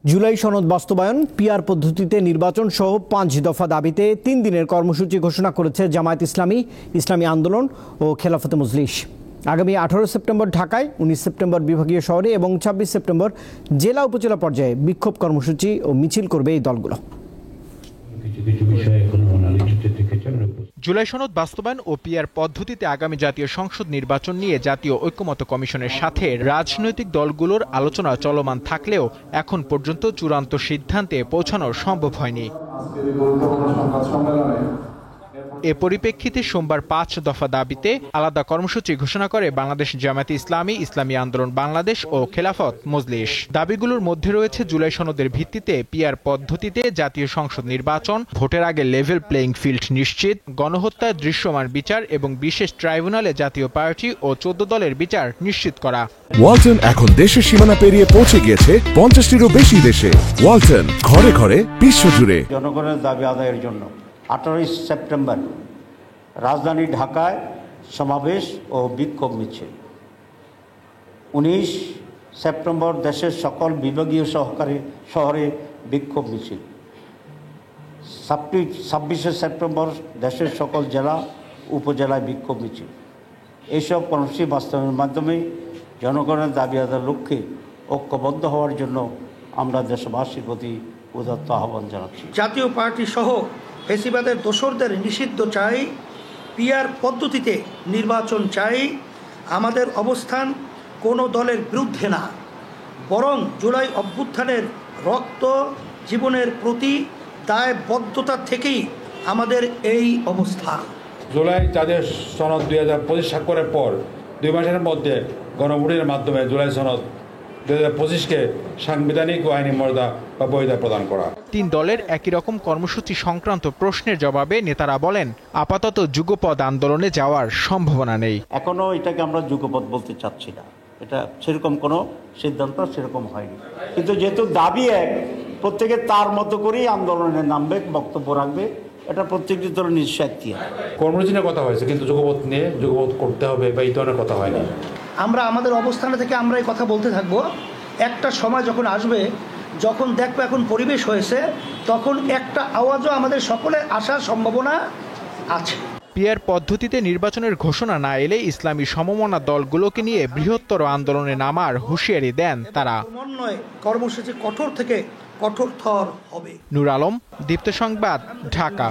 জুলাই সনদ বাস্তবায়ন, পিআর পদ্ধতিতে নির্বাচন সহ 5 দফা দাবিতে 3 দিনের কর্মসূচি ঘোষণা করেছে জামায়াত ইসলামী, ইসলামী আন্দোলন ও খেলাফতে মজলিস। আগামী 18 সেপ্টেম্বর ঢাকায়, 19 সেপ্টেম্বর বিভাগীয় শহরে এবং 26 সেপ্টেম্বর জেলা উপজেলা পর্যায়ে বিক্ষোভ কর্মসূচি ও মিছিল করবে এই দলগুলো। জুলাই সনদ বাস্তবায়ন ও পিআর পদ্ধতিতে আগামী জাতীয় সংসদ নির্বাচন নিয়ে জাতীয় ঐক্যমত্য কমিশনের সাথে রাজনৈতিক দলগুলোর আলোচনা চলমান থাকলেও এখন পর্যন্ত চূড়ান্ত সিদ্ধান্তে পৌঁছানো সম্ভব হয়নি। এ পরিপ্রেক্ষিতে সোমবার 5 দফা দাবিতে আলাদা কর্মসূচি ঘোষণা করে বাংলাদেশ জামায়াত ইসলামী, ইসলামী আন্দোলন বাংলাদেশ ও খেলাফত মজলিস। দাবিগুলোর মধ্যে রয়েছে জুলাই সনদের ভিত্তিতে পিআর পদ্ধতিতে জাতীয় সংসদ নির্বাচন, ভোটের আগে লেভেল প্লেইং ফিল্ড নিশ্চিত, গণহত্যার দৃশ্যমান বিচার এবং বিশেষ ট্রাইব্যুনালে জাতীয় পার্টি ও 14 দলের বিচার নিশ্চিত করা। ওয়ালটন এখন দেশের সীমানা পেরিয়ে পৌঁছে গিয়েছে 50টিরও বেশি দেশে। ওয়ালটন, ঘরে ঘরে বিশ্বজুড়ে। জনগণের দাবি আদায়ের জন্য 18 সেপ্টেম্বর রাজধানী ঢাকায় সমাবেশ ও বিক্ষোভ মিছিল। 19 সেপ্টেম্বর দেশের সকল বিভাগীয় শহরে বিক্ষোভ মিছিল। 26 সেপ্টেম্বর দেশের সকল জেলা উপজেলায় বিক্ষোভ মিছিল। এইসব কর্মসূচি বাস্তবায়নের মাধ্যমে জনগণের দাবি আদায়ের লক্ষ্যে ঐক্যবদ্ধ হওয়ার জন্য আমরা দেশবাসীর প্রতি উদাত্ত আহ্বান জানাচ্ছি। জাতীয় পার্টি সহ ফেসিবাদের দোসরদের নিষিদ্ধ চাই, পিআর পদ্ধতিতে নির্বাচন চাই। আমাদের অবস্থান কোনো দলের বিরুদ্ধে না, বরং জুলাই অভ্যুত্থানের রক্ত জীবনের প্রতি দায়বদ্ধতা থেকেই আমাদের এই অবস্থা। জুলাই জাতীয় সনদ 2025 স্বাক্ষরের পর 2 মাসের মধ্যে গণভোটের মাধ্যমে জুলাই সনদ 2025কে সাংবিধানিক ও আইনি মর্যাদা বা বৈধতা প্রদান করা। 3 দলের একই রকম কর্মসূচি সংক্রান্ত প্রশ্নের জবাবে নেতারা বলেন, আপাতত যুগপৎ আন্দোলনে যাওয়ার সম্ভাবনা নেই। এখনো এটাকে আমরা যুগপৎ বলতে চাচ্ছি না, এটা সেরকম কোনো সিদ্ধান্ত সেরকম হয়নি। কিন্তু যেহেতু দাবি এক, প্রত্যেকে তার মতো করেই আন্দোলনে নামবে, বক্তব্য রাখবে, এটা প্রত্যেকটি দলের নিঃস্বার্থী। কর্মসূচি নিয়ে কথা হয়েছে, কিন্তু যুগপৎ নিয়ে যুগপৎ করতে হবে বা এই ধরনের কথা হয়নি। আমরা আমাদের অবস্থান থেকে আমরা এই কথা বলতে থাকবো। একটা সময় যখন আসবে, যখন দেখবো এখন পরিবেশ হয়েছে, তখন একটা আওয়াজও আমাদের সকলের আসার সম্ভাবনা আছে। পিআর পদ্ধতিতে নির্বাচনের ঘোষণা না এলে ইসলামী সমমনা দলগুলোকে নিয়ে বৃহত্তর আন্দোলনে নামার হুঁশিয়ারি দেন তারা। সমন্বয় কর্মসূচি কঠোর থেকে কঠোরতর হবে। নূর আলম, দীপ্ত সংবাদ, ঢাকা।